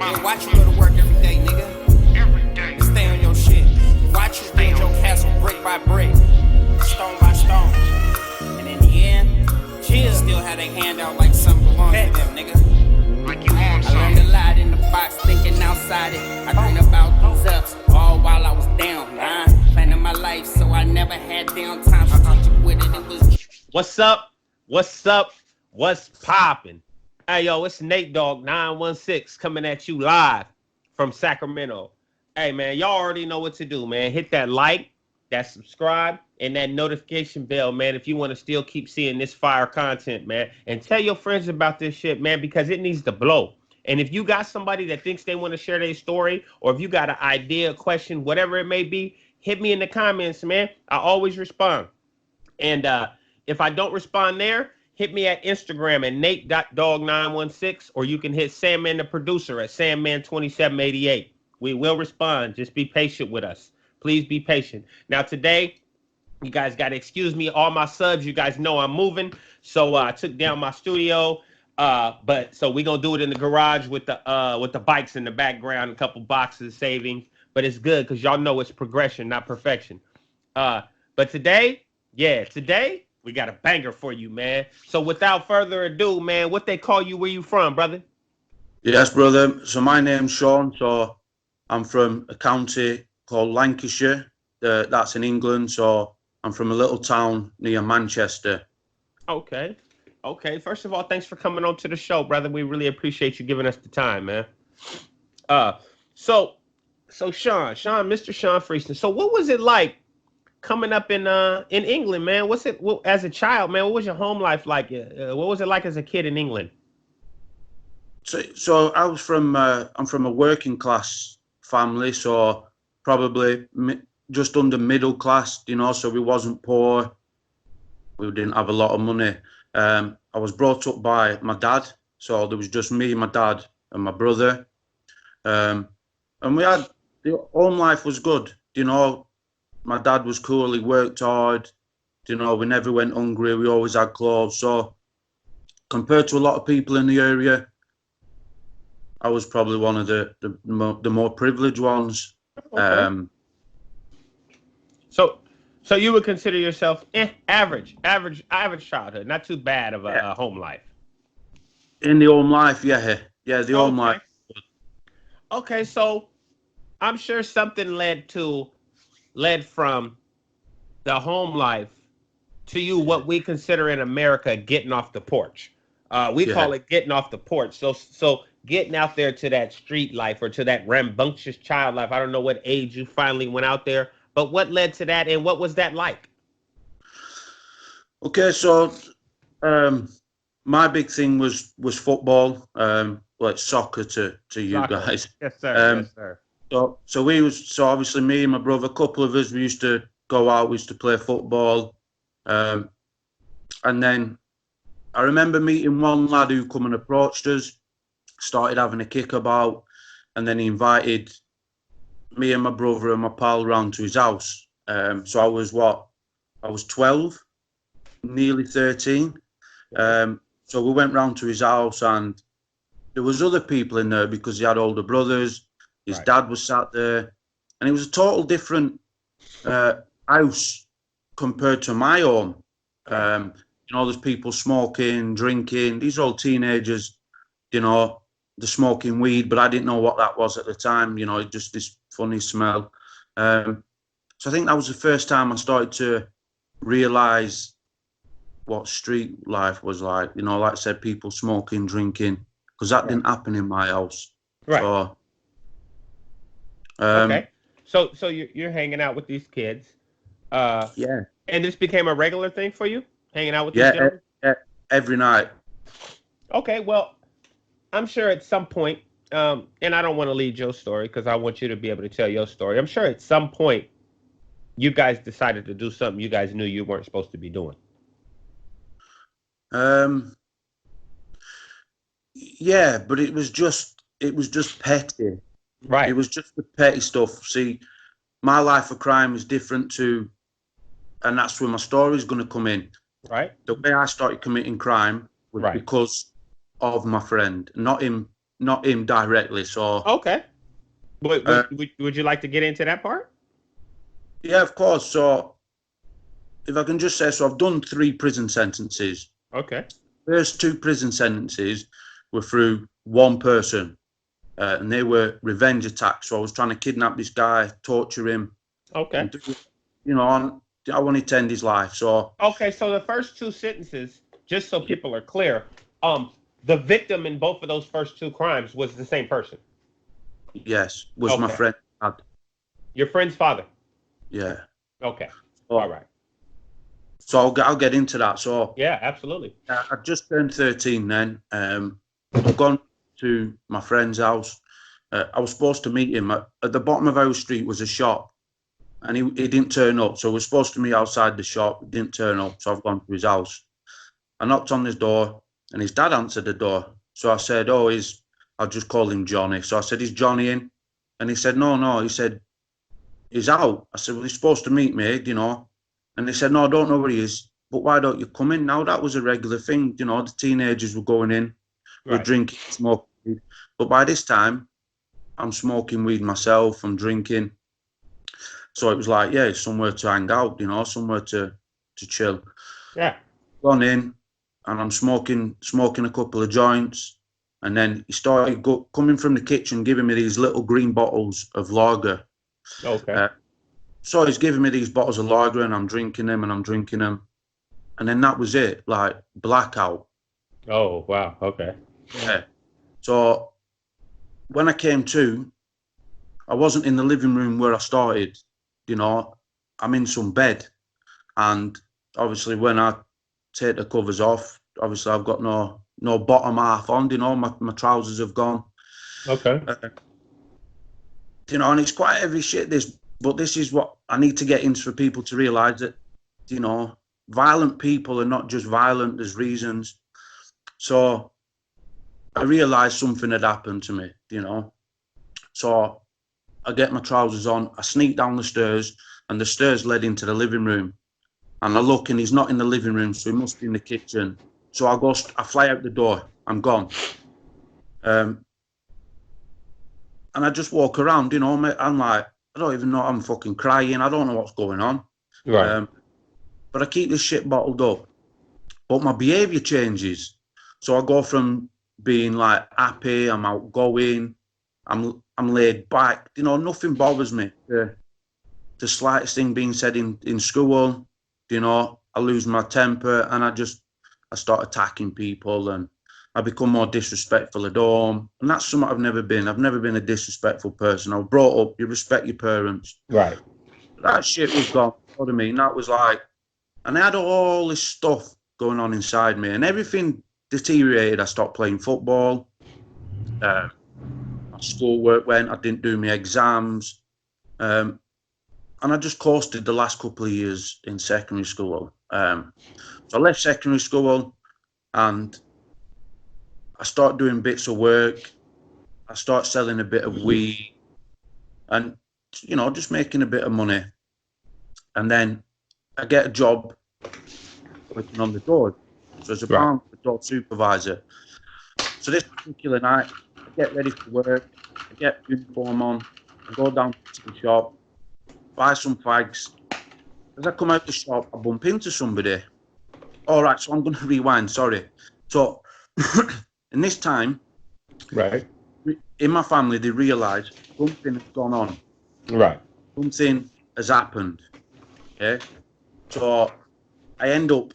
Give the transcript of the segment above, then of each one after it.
Yeah, watch you go to work every day, nigga. Every day. And stay on your shit. Watch you build your castle brick by brick, stone by stone. And in the end, kids still had their hand out like something belongs to them, nigga. Like you on something. I learned a lot in the box, thinking outside it. I dreamed about those ups, all while I was down. Planning my life, so I never had downtime. Strategic with it, it was. What's up? What's up? What's poppin'? Hey, yo, it's Nate Dogg 916 coming at you live from Sacramento. Hey, man, y'all already know what to do, man. Hit that like, that subscribe, and that notification bell, man, if you want to still keep seeing this fire content, man. And tell your friends about this shit, man, because it needs to blow. And if you got somebody that thinks they want to share their story, or if you got an idea, question, whatever it may be, hit me in the comments, man. I always respond. And if I don't respond there, hit me at Instagram at Nate.dog916, or you can hit Sandman the producer at Sandman2788. We will respond. Just be patient with us. Please be patient. Now today, you guys got to excuse me. All my subs, you guys know I'm moving. So I took down my studio. But so we're gonna do it in the garage with the bikes in the background, a couple boxes savings. But it's good because y'all know it's progression, not perfection. But today we got a banger for you, man. So without further ado, man, what they call you? Where you from, brother? Yes, brother. So my name's Sean. So I'm from a county called Lancashire. That's in England. So I'm from a little town near Manchester. Okay. First of all, thanks for coming on to the show, brother. We really appreciate you giving us the time, man. So Sean, Mr. Sean Freeston. So what was it like coming up in England, man? As a child, man? What was your home life like? What was it like as a kid in England? So I was I'm from a working class family, so probably just under middle class, so we wasn't poor. We didn't have a lot of money. I was brought up by my dad, so there was just me, my dad, and my brother. And the home life was good. My dad was cool. He worked hard. We never went hungry. We always had clothes. So compared to a lot of people in the area, I was probably one of the more privileged ones. Okay. So you would consider yourself average childhood, not too bad of a home life. In the home life, yeah, the home life. Okay, so I'm sure something led from the home life to you what we consider in America getting off the porch. We call it getting off the porch. So getting out there to that street life or to that rambunctious child life. I don't know what age you finally went out there, but what led to that and what was that like? Okay, so my big thing was football, like soccer to you guys. Yes, sir. Yes, sir. So obviously me and my brother, a couple of us, we used to go out, we used to play football. And then I remember meeting one lad who come and approached us, started having a kick about, and then he invited me and my brother and my pal round to his house. So I was 12, nearly 13. So we went round to his house, and there was other people in there because he had older brothers. His dad was sat there, and it was a total different house compared to my home. There's people smoking, drinking. These are all teenagers, they're smoking weed, but I didn't know what that was at the time. Just this funny smell. So I think that was the first time I started to realise what street life was like. Like I said, people smoking, drinking, because that didn't happen in my house. Right. So, okay. So you're hanging out with these kids. Yeah. And this became a regular thing for you, hanging out with these gentlemen? Every night. Okay, well, I'm sure at some point, and I don't want to lead your story because I want you to be able to tell your story. I'm sure at some point you guys decided to do something you guys knew you weren't supposed to be doing. Yeah, but it was just petty. Right. It was just the petty stuff. See, my life of crime is different to, and that's where my story is going to come in. Right. The way I started committing crime was because of my friend, not him not him directly. So Okay. uh, Would you like to get into that part? yeah, of course. So if I can just say, so I've done 3 prison sentences. Okay. First 2 prison sentences were through one person, and they were revenge attacks. So I was trying to kidnap this guy, torture him, Okay. and I wanted to end his life. So Okay, so the first 2 sentences, just so people are clear, the victim in both of those first 2 crimes was the same person. yes, was my Okay. friend. Your friend's father. Yeah. Okay. So, All right. so I'll get into that. So Yeah, absolutely. I just turned 13 then. I've gone to my friend's house. I was supposed to meet him at the bottom of our street was a shop, and he didn't turn up. So we're supposed to meet outside the shop. He didn't turn up. So I've gone to his house. I knocked on his door, and his dad answered the door. So I said, "Oh, I'll just call him Johnny." So I said, "Is Johnny in?" And he said, "No." He said, "He's out." I said, "Well, he's supposed to meet me, And he said, "No, I don't know where he is. But why don't you come in?" Now that was a regular thing, the teenagers were going in, we're Right. drinking, smoking weed. But by this time, I'm smoking weed myself, I'm drinking. So it was like, yeah, somewhere to hang out, somewhere to chill. Yeah. Gone in, and I'm smoking a couple of joints. And then he started coming from the kitchen, giving me these little green bottles of lager. Okay. So he's giving me these bottles of lager, and I'm drinking them. And then that was it, like blackout. Oh, wow. Okay. Yeah. So when I came to, I wasn't in the living room where I started. I'm in some bed, and obviously when I take the covers off, obviously I've got no bottom half on. My trousers have gone. Okay. And it's quite heavy shit. But this is what I need to get into for people to realise that, violent people are not just violent. There's reasons. So I realised something had happened to me. So I get my trousers on. I sneak down the stairs, and the stairs led into the living room. And I look, and he's not in the living room, so he must be in the kitchen. So I fly out the door. I'm gone. And I just walk around, I'm like, I don't even know, I'm fucking crying. I don't know what's going on. Right. But I keep this shit bottled up. But my behaviour changes. So I go from being like happy, I'm outgoing, I'm laid back. Nothing bothers me. The slightest thing being said in school, I lose my temper, and I start attacking people, and I become more disrespectful at home. And that's something I've never been. I've never been a disrespectful person. I was brought up, you respect your parents. Right. That shit was gone. You know what I mean? That was like, and I had all this stuff going on inside me, and everything deteriorated. I stopped playing football. My schoolwork went. I didn't do my exams. And I just coasted the last couple of years in secondary school. So I left secondary school, and I start doing bits of work. I start selling a bit of weed, and just making a bit of money. And then I get a job working on the doors. So as a Right. door supervisor. So this particular night, I get ready for work. I get uniform on. I go down to the shop, buy some fags. As I come out the shop, I bump into somebody. All right, so I'm going to rewind. Sorry. So in this time, Right. in my family, they realise something has gone on. Right. Something has happened. Okay. So I end up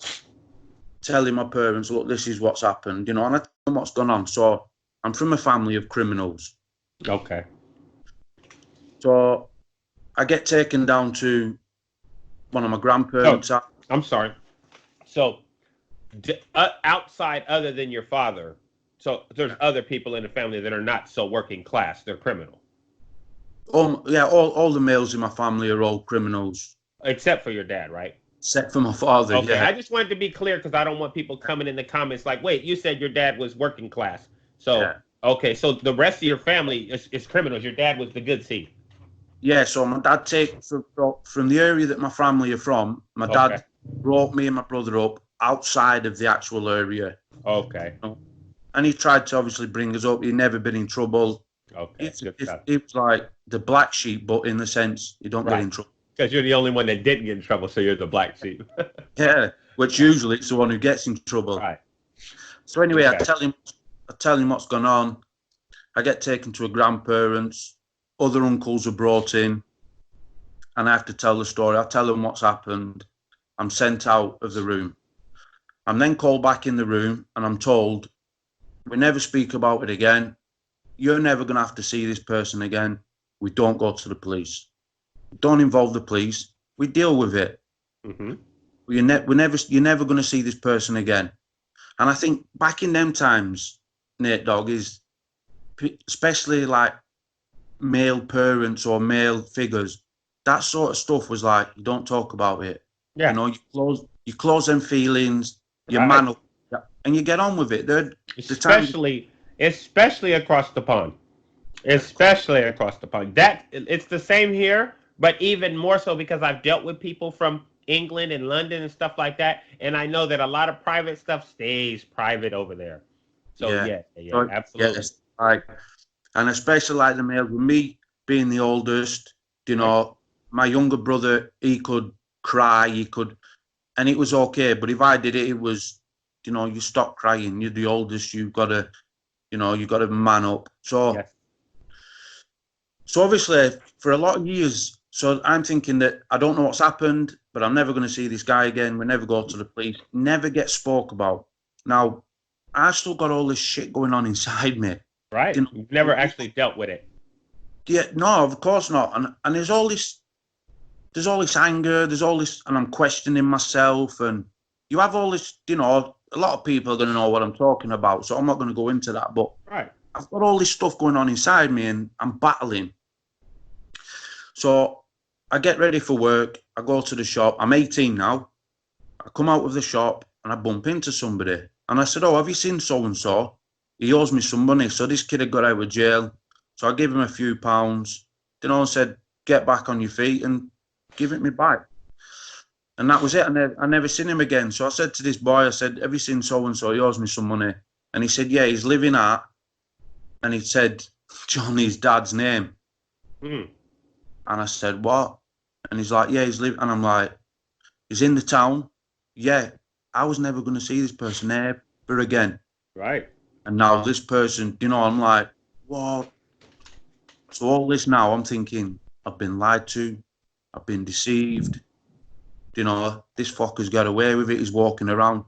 telling my parents, look, this is what's happened, and I tell them what's gone on. So I'm from a family of criminals. Okay. So I get taken down to one of my grandparents. Oh, I'm sorry. So, outside other than your father, so there's other people in the family that are not so working class. They're criminal. Yeah, all the males in my family are all criminals, Except for your dad, right? except for my father. Okay, Yeah. I just wanted to be clear because I don't want people coming in the comments like, wait, you said your dad was working class. So, Yeah. okay, so the rest of your family is criminals. Your dad was the good seed. Yeah, so my dad from the area that my family are from. My dad brought me and my brother up outside of the actual area. Okay. and he tried to obviously bring us up. He'd never been in trouble. Okay, good stuff. It was like the black sheep, but in the sense you don't get in trouble. Because you're the only one that didn't get in trouble, so you're the black sheep. Yeah, which usually it's the one who gets in trouble. Right. So anyway, Okay. I tell him what's gone on. I get taken to a grandparents. Other uncles are brought in, and I have to tell the story. I tell them what's happened. I'm sent out of the room. I'm then called back in the room, and I'm told, we never speak about it again. You're never going to have to see this person again. We don't go to the police. Don't involve the police. We deal with it. Mm-hmm. You're never going to see this person again. And I think back in them times, Nate Dogg, is especially like male parents or male figures, that sort of stuff was like, you don't talk about it. Yeah. You know, you close them feelings, you Right. man up, and you get on with it. Especially across the pond. Especially across the pond. It's the same here, but even more so because I've dealt with people from England and London and stuff like that, and I know that a lot of private stuff stays private over there. So yeah, absolutely. Yes, like, and especially like the male, with me being the oldest, you know, my younger brother, he could cry, and it was okay. But if I did it, it was, you know, you stop crying. You're the oldest. You've got to, you know, you've got to man up. So, so obviously for a lot of years, so I'm thinking that I don't know what's happened, but I'm never going to see this guy again. We never go to the police. Never get spoke about. Now, I still got all this shit going on inside me. Right. You know, you've never actually dealt with it. Yeah, no, of course not. And there's all this anger, there's all this, and I'm questioning myself, and you have all this, you know, a lot of people are going to know what I'm talking about, so I'm not going to go into that, but I've got all this stuff going on inside me, and I'm battling. So I get ready for work, I go to the shop, I'm 18 now, I come out of the shop, and I bump into somebody, and I said, oh, have you seen so-and-so? He owes me some money, so this kid had got out of jail, so I give him a few pounds, you know, and said, get back on your feet, and give it me back. And that was it. I never seen him again. So I said to this boy, I said, have you seen so-and-so? He owes me some money. And he said, yeah, he's living at, and he said Johnny's dad's name. And I said, what? And he's like, yeah, he's living. And I'm like, he's in the town. Yeah, I was never going to see this person ever again. Right. And now this person, you know, I'm like, what? So all this now, I'm thinking, I've been lied to. I've been deceived. You know, this fucker's got away with it. He's walking around.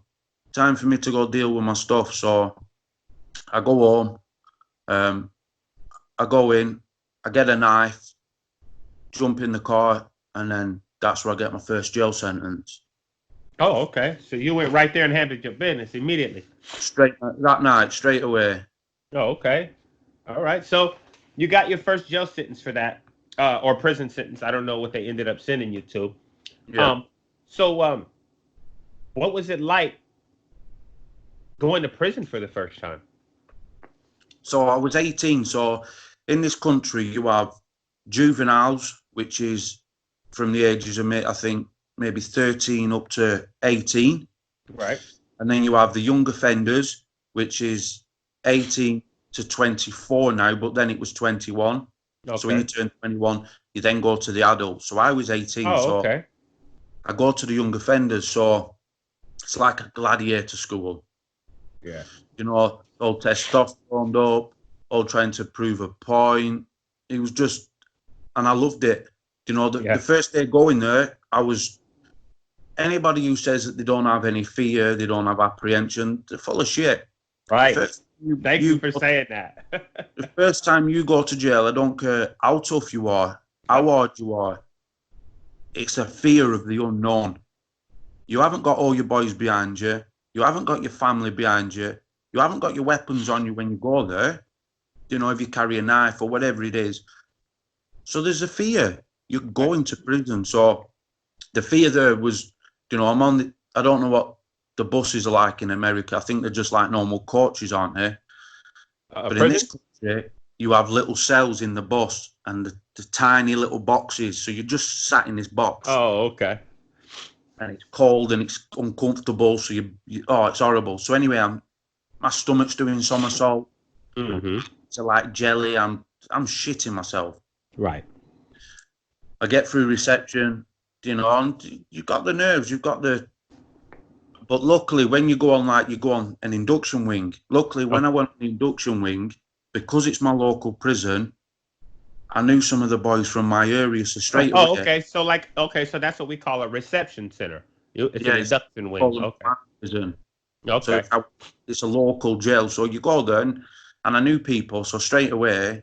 Time for me to go deal with my stuff. So I go home. I go in. I get a knife. Jump in the car. And then that's where I get my first jail sentence. Oh, okay. So you went right there and handled your business immediately. Straight that night, straight away. Oh, okay. All right. So you got your first jail sentence for that. Or prison sentence. I don't know what they ended up sending you to. Yeah. So what was it like going to prison for the first time? So I was 18. So in this country, you have juveniles, which is from the ages of, I think, maybe 13 up to 18. Right. And then you have the young offenders, which is 18 to 24 now, but then it was 21. Okay. So when you turn 21, you then go to the adults. So I was 18. Oh, okay. I go to the young offenders. So it's like a gladiator school. Yeah. You know, all testosterone up, all trying to prove a point. It was just, and I loved it. You know, the first day going there, anybody who says that they don't have any fear, they don't have apprehension, they're full of shit. Right. Thank you for saying that. The first time you go to jail, I don't care how tough you are, how hard you are, it's a fear of the unknown. You haven't got all your boys behind you. You haven't got your family behind you. You haven't got your weapons on you when you go there. You know, if you carry a knife or whatever it is. So there's a fear. You're going to prison. So the fear there was, you know, I don't know what the buses are like in America. I think they're just like normal coaches, aren't they? But in this country, you have little cells in the bus and the tiny little boxes. So you're just sat in this box. Oh, okay. And it's cold and it's uncomfortable. So it's horrible. So anyway, my stomach's doing somersault. Mm-hmm. So like jelly, I'm shitting myself. Right. I get through reception, you know, and you've got the nerves, you've got the. But luckily, when you go on an induction wing. Luckily, when I went on the induction wing, because it's my local prison, I knew some of the boys from my area, so straight away. Oh, okay. So so that's what we call a reception center. It's an Yeah, induction wing. called Okay. my prison. So Okay. it's a local jail. So you go there, and I knew people, so straight away,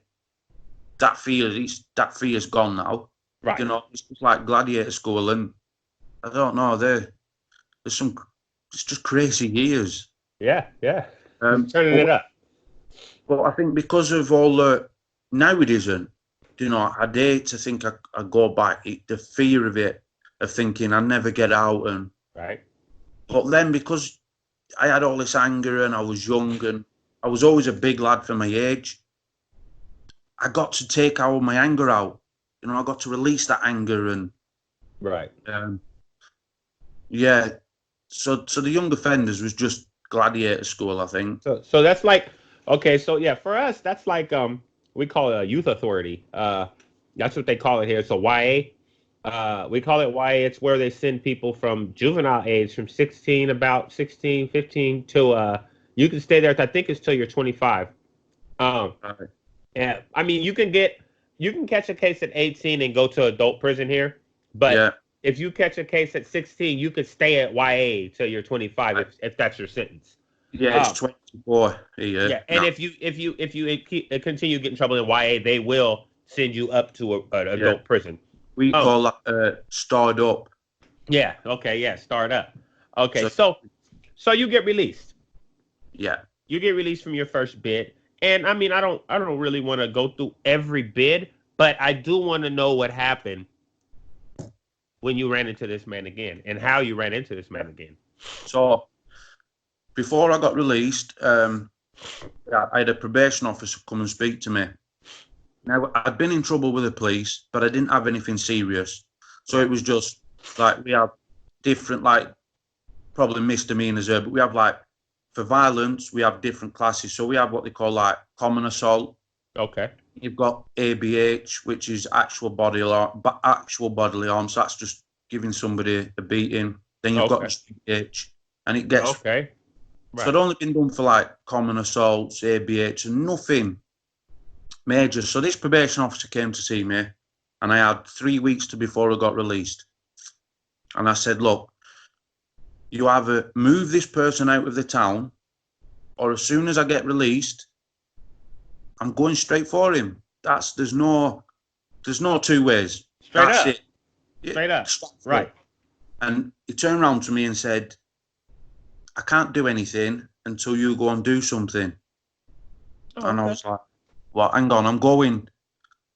that fear's gone now. Right. You know, it's just like gladiator school, and I don't know, there's some, it's just crazy years. Yeah. Yeah. Turning but, it up. but I think because of all the, now it isn't, you know, I'd hate to think I go back, the fear of it, of thinking I'd never get out, and Right. but then because I had all this anger and I was young and I was always a big lad for my age, I got to take all my anger out. You know, I got to release that anger and Right. yeah. So the young offenders was just gladiator school, I think. So that's like, okay, so yeah, for us that's like we call it a youth authority. That's what they call it here. So YA. We call it YA. It's where they send people from juvenile age from 16, about 16, 15 to you can stay there I think it's till you're 25. Right. And I mean you can catch a case at 18 and go to adult prison here, but Yeah. if you catch a case at 16, you could stay at YA till you're 25 if that's your sentence. Yeah, it's 24 here. Yeah, and if you continue getting trouble in YA, they will send you up to an adult prison. We call that starred up. Yeah. Okay. Yeah. Start up. Okay. So you get released. Yeah. You get released from your first bid, and I mean, I don't really want to go through every bid, but I do want to know what happened when you ran into this man again, and how you ran into this man again. So before I got released, I had a probation officer come and speak to me. Now, I'd been in trouble with the police, but I didn't have anything serious. So it was just like we have different, like, probably misdemeanors there, but we have like, for violence, we have different classes. So we have what they call like common assault. Okay. You've got ABH, which is actual bodily harm. So that's just giving somebody a beating. Then you've got CH, and it gets. Okay. Right. So I'd only been done for like common assaults, ABH, and nothing major. So this probation officer came to see me, and I had 3 weeks before I got released. And I said, look, you either move this person out of the town, or as soon as I get released, I'm going straight for him. There's no two ways. Straight That's up. it. Straight up. Right. And he turned around to me and said, I can't do anything until you go and do something. Oh, and I was like, well, hang on, I'm going.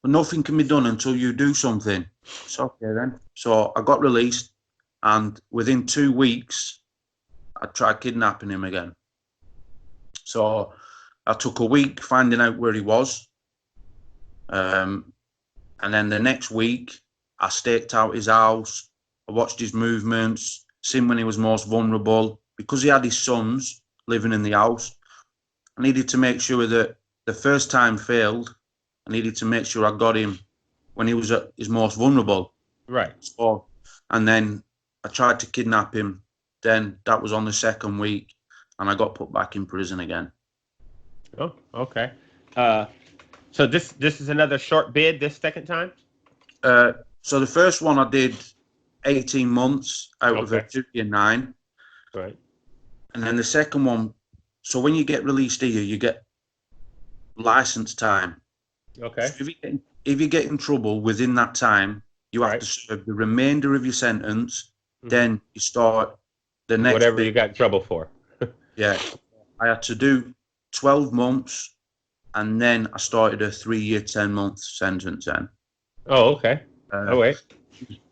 But nothing can be done until you do something. It's okay then. So I got released, and within 2 weeks, I tried kidnapping him again. So I took a week finding out where he was. And then the next week, I staked out his house. I watched his movements, seen when he was most vulnerable. Because he had his sons living in the house, I needed to make sure that the first time failed. I needed to make sure I got him when he was at his most vulnerable. Right. So, and then I tried to kidnap him. Then that was on the second week, and I got put back in prison again. Oh, okay. So this is another short bid this second time? So the first one I did 18 months out of a 2 year 9. Right. And then the second one, so when you get released here, you get license time. Okay. So if you get in trouble within that time, you have to serve the remainder of your sentence. Mm-hmm. Then you start the next whatever bit. You got in trouble for. Yeah. I had to do 12 months, and then I started a 3 year, 10-month sentence then. Oh, okay. Wait.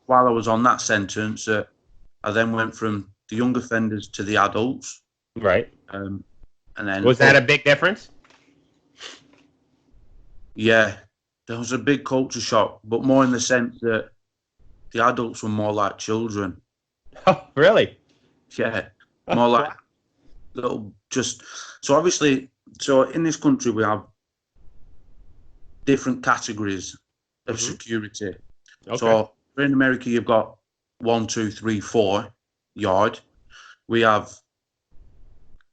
While I was on that sentence, I then went from the young offenders to the adults. Right. And then was that a big difference? Yeah, there was a big culture shock, but more in the sense that the adults were more like children. Oh, really? Yeah, more like little So obviously, so in this country we have different categories of security. Okay. So in America, you've got 1, 2, 3, 4 yard. We have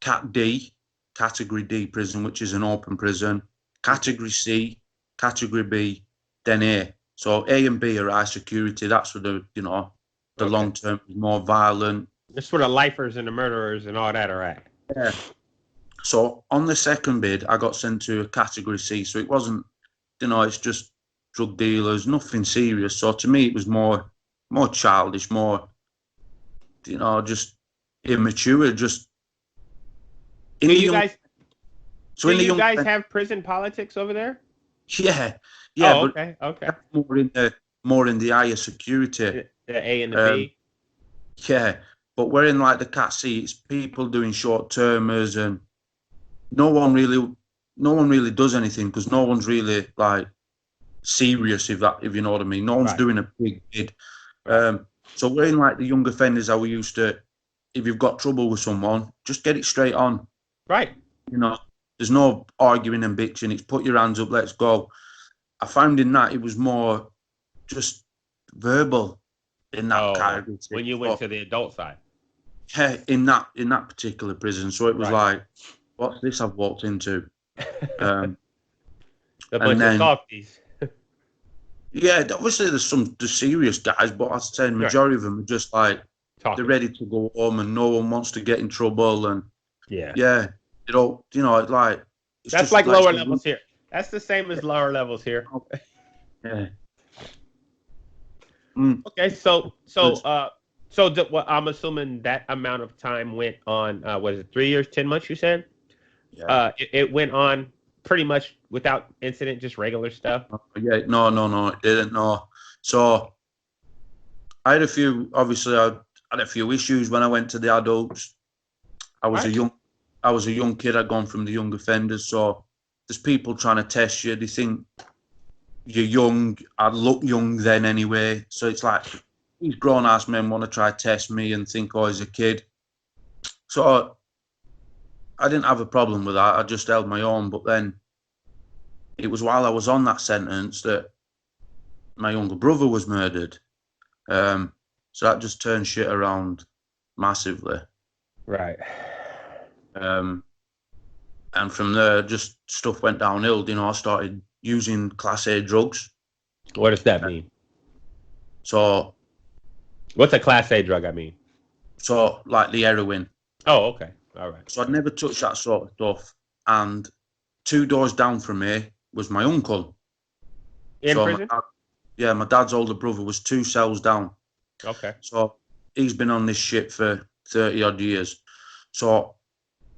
Cat D, Category D prison, which is an open prison. Category C, Category B, then A. So A and B are high security. That's for the long term, more violent. That's where the lifers and the murderers and all that are at. Yeah. So on the second bid, I got sent to a Category C. So it wasn't, it's just drug dealers, nothing serious. So to me, it was more childish, more, just immature. Just in Do the you young, guys? so Do in the you young, guys have prison politics over there? yeah, Oh, but okay. more in the higher security. The A and the B. Yeah, but we're in like the Cat C. It's people doing short termers, and no one really does anything because no one's really like serious, if you know what I mean. No one's doing a big bid. Right. So we're in like the young offenders, how we used to, if you've got trouble with someone, just get it straight on. Right. There's no arguing and bitching. It's put your hands up, let's go. I found in that it was more just verbal in that category. When you went to the adult side. Yeah, in that particular prison. So it was like, what's this I've walked into? A bunch of softies. Yeah, obviously there's serious guys, but I'd say the majority of them are just like they're ready to go home, and no one wants to get in trouble. And like it's that's just like lower levels here. That's the same as lower levels here. Yeah. Okay, so I'm assuming that amount of time went on. Was it 3 years, 10 months? You said. Yeah. It went on pretty much without incident, just regular stuff. Yeah. No, it didn't. No. So I had a few. Obviously, I had a few issues when I went to the adults. I was a young kid. I'd gone from the young offenders. So there's people trying to test you. They think you're young. I look young then anyway. So it's like these grown-ass men want to try to test me and think, oh, he's a kid. So I didn't have a problem with that. I just held my own. But then it was while I was on that sentence that my younger brother was murdered. So that just turned shit around massively. Right. And from there, just stuff went downhill. I started using Class A drugs. What does that mean? So, what's a Class A drug? I mean, so like the heroin. Oh, okay, all right. So I'd never touched that sort of stuff. And 2 doors down from me was my uncle. In prison? My dad's older brother was 2 cells down. Okay. So he's been on this shit for 30 odd years. So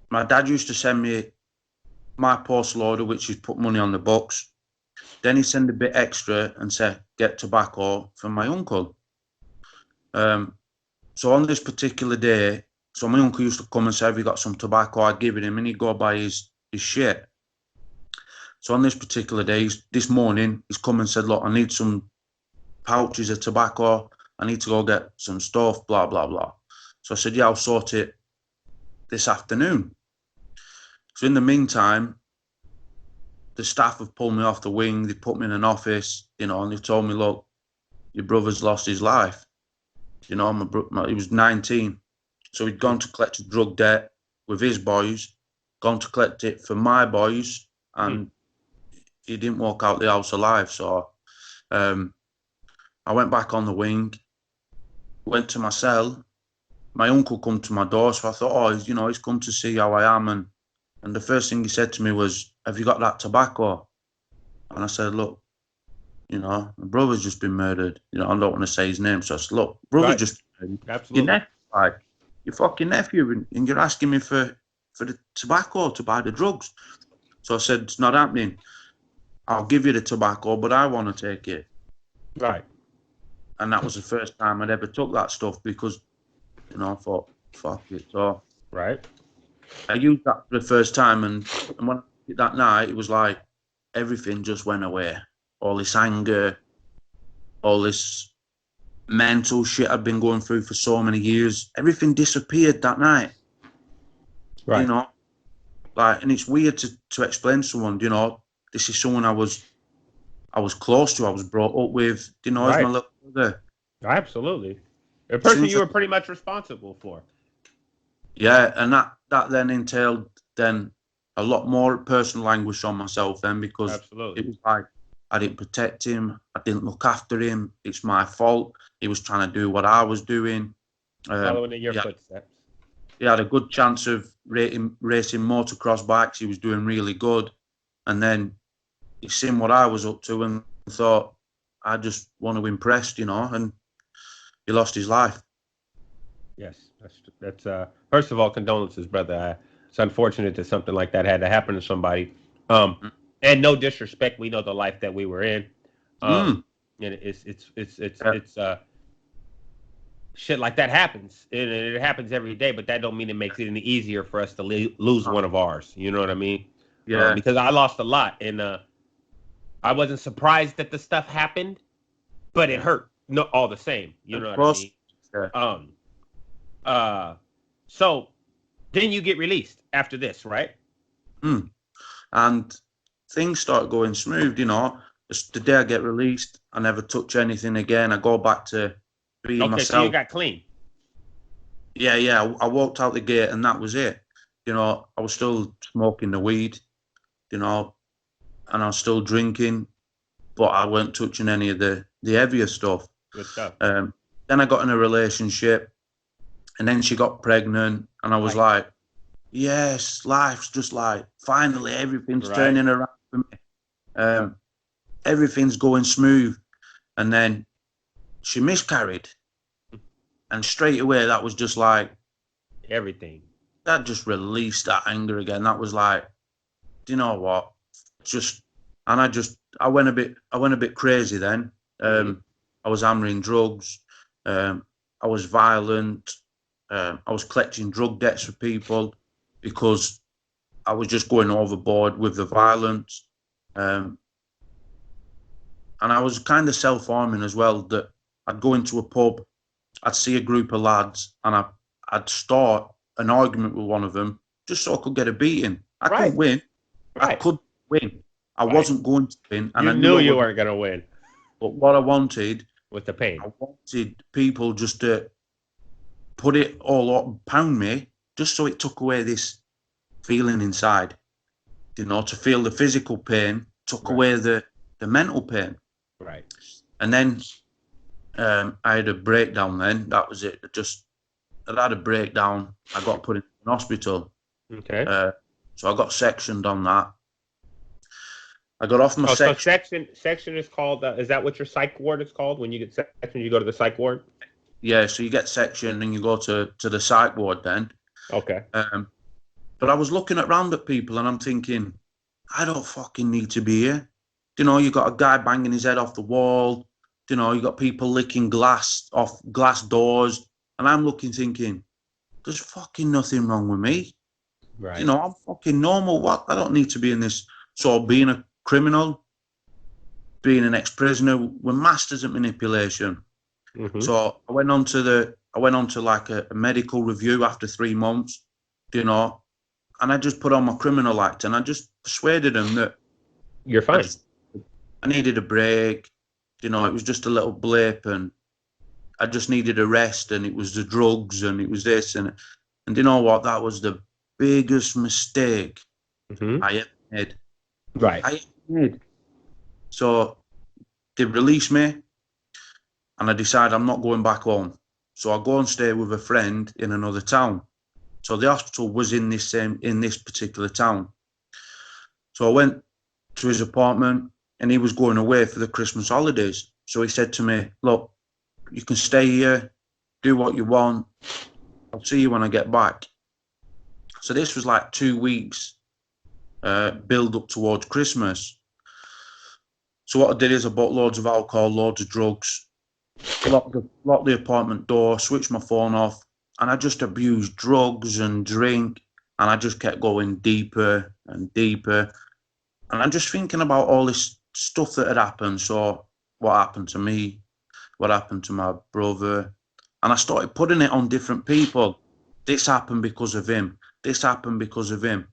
my dad used to send me my postal order, which is put money on the box. Then he send a bit extra and say, get tobacco from my uncle. So on this particular day, so my uncle used to come and say, have you got some tobacco? I'd give it him and he'd go buy his shit. So on this particular day, this morning, he's come and said, look, I need some pouches of tobacco. I need to go get some stuff, blah, blah, blah. So I said, yeah, I'll sort it this afternoon. So in the meantime, the staff have pulled me off the wing. They put me in an office, and they've told me, look, your brother's lost his life. He was 19. So he'd gone to collect a drug debt with his boys, gone to collect it for my boys, and he didn't walk out the house alive. So I went back on the wing, went to my cell. My uncle come to my door, so I thought, he's come to see how I am. And the first thing he said to me was, have you got that tobacco? And I said, look, my brother's just been murdered. I don't want to say his name. So I said, look, brother's just been murdered. Absolutely. Your fucking nephew, and you're asking me for the tobacco to buy the drugs. So I said, it's not happening. I'll give you the tobacco, but I want to take it. Right. And that was the first time I'd ever took that stuff because, I thought, fuck it. So I used that for the first time, and when I did that night, it was like everything just went away. All this anger, all this mental shit I'd been going through for so many years, everything disappeared that night. Right. Like, and it's weird to explain to someone, you know, this is someone I was close to, I was brought up with, you know, as my Right. little brother. Absolutely. A As soon person as you I, were pretty much responsible for. yeah, and that then entailed then a lot more personal anguish on myself then, because it Absolutely. was like I didn't protect him, I didn't look after him. It's my fault. He was trying to do what I was doing. Following in your Yeah, footsteps. he had a good chance of racing motocross bikes. He was doing really good, and then he seen what I was up to and thought, I just want to impress, you know, and he lost his life. Yes. That's first of all, condolences, brother. It's unfortunate that something like that had to happen to somebody. Um, and no disrespect, we know the life that we were in. Um, Mm. and it's Yeah, it's shit like that happens. It happens every day, but that don't mean it makes it any easier for us to lose one of ours. You know what I mean? yeah, Because I lost a lot, and I wasn't surprised that the stuff happened, but it yeah. hurt. No, all the same. You Of know what I course. mean? Yeah. Um. Uh. So then you get released after this, right? Mm. And things start going smooth, you know. The day I get released, I never touch anything again. I go back to being Okay, so you myself. got clean. Yeah, yeah. I walked out the gate and that was it. You know, I was still smoking the weed, you know, and I was still drinking, but I weren't touching any of the heavier stuff. Good stuff. Um, then I got in a relationship, and then she got pregnant, and I was Right. like, yes, life's just like finally everything's Right. turning around for me. Um, everything's going smooth, and then she miscarried, and straight away that was just like Everything. that just released that anger again. That was like, do you know what? Just and I went a bit crazy then. Hmm. I was hammering drugs. I was violent. I was collecting drug debts for people because I was just going overboard with the violence. Um, and I was kind of self-harming as well. That I'd go into a pub, I'd see a group of lads, and I'd start an argument with one of them just so I could get a beating. I couldn't Right. win. I Right. could win. I Right. wasn't going to win, and You I knew knew I you would. weren't gonna win But what with the pain. I wanted people just to put it all up, pound me, just so it took away this feeling inside. You know, to feel the physical pain, took Right. away the mental pain, Right. and then I had a breakdown. Then that was it. I had a breakdown. I got put in an hospital. Okay. Uh, so I got sectioned on that. I got off my Oh, so section. section is called. Is that what your psych ward is called? When you get section, you go to the psych ward. Yeah, so you get sectioned and you go to the psych ward then. Okay. Um, but I was looking around at people and I'm thinking, I don't fucking need to be here. You know, you got a guy banging his head off the wall. You know, you got people licking glass off glass doors. And I'm looking thinking, there's fucking nothing wrong with me. You Right. know, I'm fucking normal. What? I don't need to be in this. So being a criminal, being an ex-prisoner, we're masters at manipulation. Hmm. So I went on to like a medical review after 3 months, you know, and I just put on my criminal act and I just persuaded them that You're I fine. just I needed a break, you know, it was just a little blip and I just needed a rest and it was the drugs and it was this and you know what, that was the biggest mistake Hmm. I ever made. Right. I ever made. So they released me and I decided I'm not going back home. So I go and stay with a friend in another town. So the hospital was in this particular town. So I went to his apartment and he was going away for the Christmas holidays. So he said to me, look, you can stay here, do what you want. I'll see you when I get back. So this was like 2 weeks build up towards Christmas. So what I did is I bought loads of alcohol, loads of drugs, locked the apartment door, switched my phone off, and I just abused drugs and drink, and I just kept going deeper and deeper. And I'm just thinking about all this stuff that had happened. So what happened to me? What happened to my brother? And I started putting it on different people. This happened because of him. This happened because of him.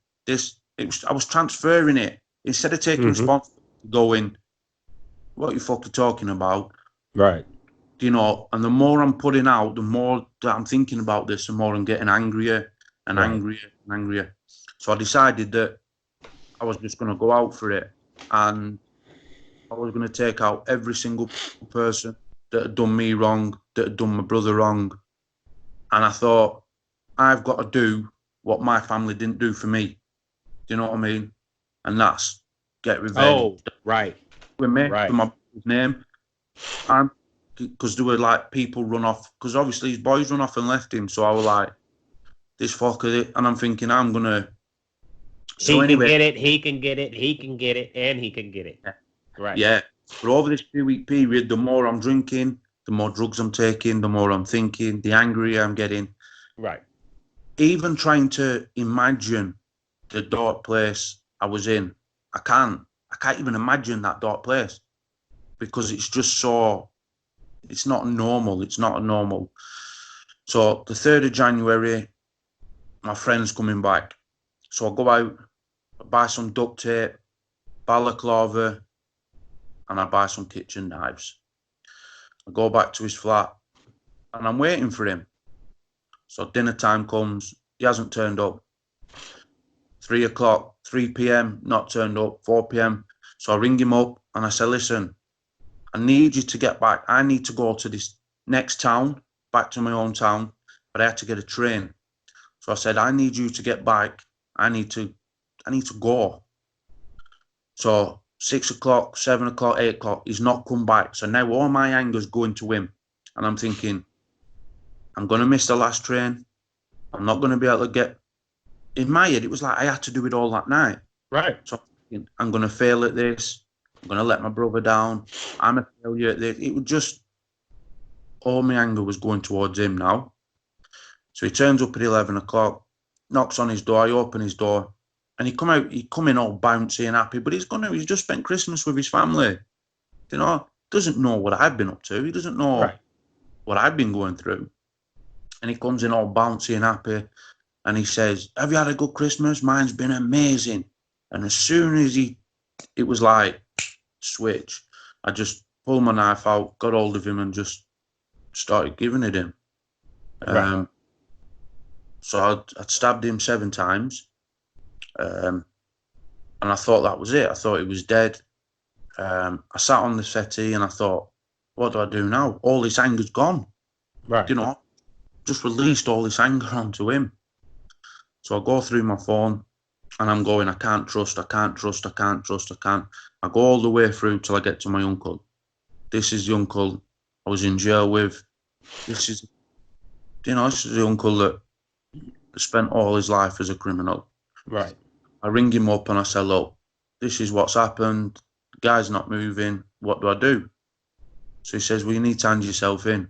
I was transferring it instead of taking responsibility, going, what are you fucking talking about? Right. You know, and the more I'm putting out, the more that I'm thinking about this, the more I'm getting angrier and angrier and angrier. So I decided that I was just going to go out for it, and I was going to take out every single person that had done me wrong, that had done my brother wrong. And I thought, I've got to do what my family didn't do for me. Do you know what I mean? And that's get revenge. Oh, right. With me, Right. for my brother's name. And because there were like people run off, because obviously his boys run off and left him. So I was like, this fucker, and I'm thinking, I'm going to. So he anyway. Can get it, he can get it, he can get it, and he can get it. Yeah. Right. Yeah. But over this 2-week period, the more I'm drinking, the more drugs I'm taking, the more I'm thinking, the angrier I'm getting. Right. Even trying to imagine the dark place I was in, I can't even imagine that dark place, because it's just so, it's not normal. It's not normal. So the 3rd of January, my friend's coming back. So I go out, I buy some duct tape, balaclava, and I buy some kitchen knives. I go back to his flat and I'm waiting for him. So dinner time comes, he hasn't turned up. 3 o'clock, 3 p.m, not turned up, 4 p.m. So I ring him up and I say, listen, I need you to get back. I need to go to this next town, back to my own town, but I had to get a train. So I said, I need you to get back. I need to go. So 6 o'clock, 7 o'clock, 8 o'clock, he's not come back. So now all my anger's going to him. And I'm thinking, I'm going to miss the last train. I'm not going to be able to get... In my head, it was like I had to do it all that night. Right. So I'm thinking, I'm going to fail at this. I'm going to let my brother down. I'm a failure at this. It was just... All my anger was going towards him now. So he turns up at 11 o'clock, knocks on his door. I open his door. And he come in all bouncy and happy, but he's just spent Christmas with his family. You know, doesn't know what I've been up to. He doesn't know what I've been going through. And he comes in all bouncy and happy, and he says, have you had a good Christmas? Mine's been amazing. And as soon as it was like, switch, I just pulled my knife out, got hold of him, and just started giving it him. So I'd stabbed him 7 times. And I thought that was it. I thought he was dead. I sat on the settee and I thought, what do I do now? All this anger's gone. Right. You know, just released all this anger onto him. So I go through my phone and I'm going, I can't trust. I go all the way through till I get to my uncle. This is the uncle I was in jail with. This is the uncle that spent all his life as a criminal. Right. I ring him up and I say, look, this is what's happened. The guy's not moving. What do I do? So he says, well, you need to hand yourself in.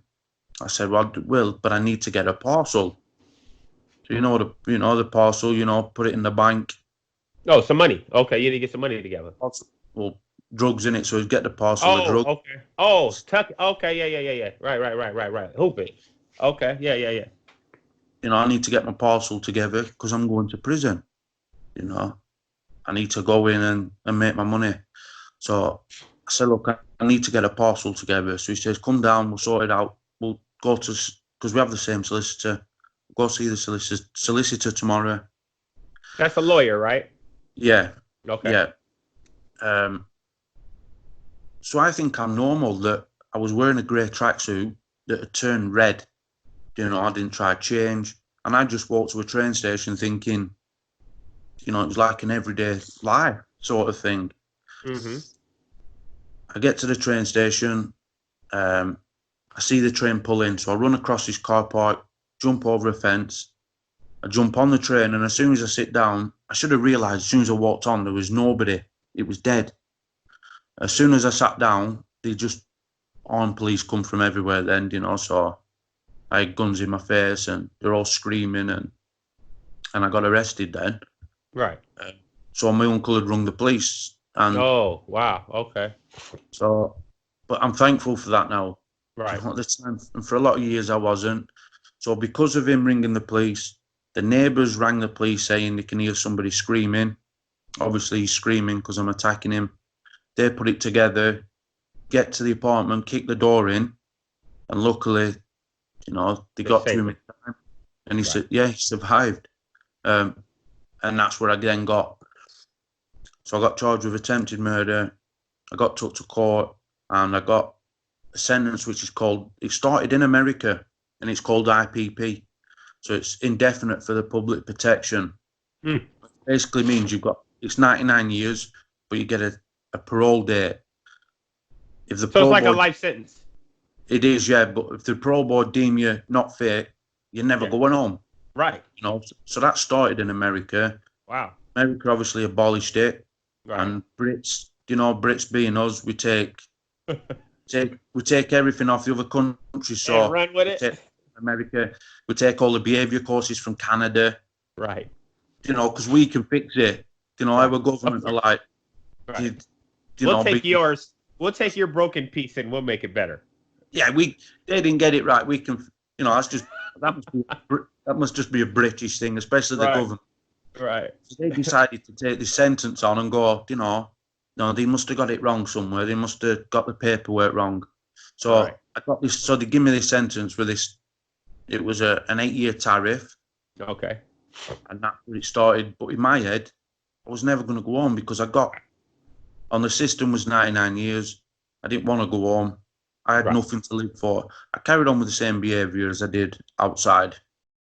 I said, well, I will, but I need to get a parcel. So the parcel, put it in the bank. Oh, some money. Okay, you need to get some money together. Well, drugs in it, so he'd get the parcel of drugs. Okay. Oh, tuck. Okay, yeah. Right. Hoop it. Okay, yeah. I need to get my parcel together because I'm going to prison. I need to go in and make my money. So I said, look, I need to get a parcel together. So he says, come down, we'll sort it out. We'll go to, because we have the same solicitor. We'll go see the solicitor tomorrow. That's a lawyer, right? Yeah. Okay. Yeah. So I think I'm normal that I was wearing a grey tracksuit that had turned red. I didn't try to change. And I just walked to a train station thinking, it was like an everyday life sort of thing. Mm-hmm. I get to the train station. I see the train pull in. So I run across this car park, jump over a fence. I jump on the train. And as soon as I sit down, I should have realised as soon as I walked on, there was nobody. It was dead. As soon as I sat down, they just armed police come from everywhere then, so I had guns in my face and they're all screaming and I got arrested then. Right. So my uncle had rung the police. And oh, wow. Okay. So, but I'm thankful for that now. Right. This time, and for a lot of years I wasn't. So because of him ringing the police, The neighbours rang the police saying they can hear somebody screaming. Obviously, he's screaming because I'm attacking him. They put it together, get to the apartment, kick the door in, and luckily, they got to him in time. And he said, yeah, he survived. And that's where I then got. So I got charged with attempted murder. I got took to court, and I got a sentence which is called, it started in America, and it's called IPP. So it's indefinite for the public protection. Mm. Basically means it's 99 years, but you get a parole date. So it's like a life sentence. It is, yeah, but if the parole board deem you not fit, you're never going home. Right. So that started in America. Wow. America obviously abolished it. Right. And Brits, Brits being us, we take everything off the other countries. So and run with it. America, we take all the behaviour courses from Canada. Right. Because we can fix it. Our government are like, right. We'll take yours. We'll take your broken piece and we'll make it better. Yeah, they didn't get it right. We can, that's just that must just be a British thing, especially the government. Right. So they decided to take this sentence on and go, no, they must have got it wrong somewhere. They must have got the paperwork wrong. So I got this. So they give me this sentence for this. It was an 8-year tariff. Okay. And that's where it started. But in my head, I was never going to go home because I got on the system was 99 years. I didn't want to go home. I had nothing to live for. I carried on with the same behaviour as I did outside.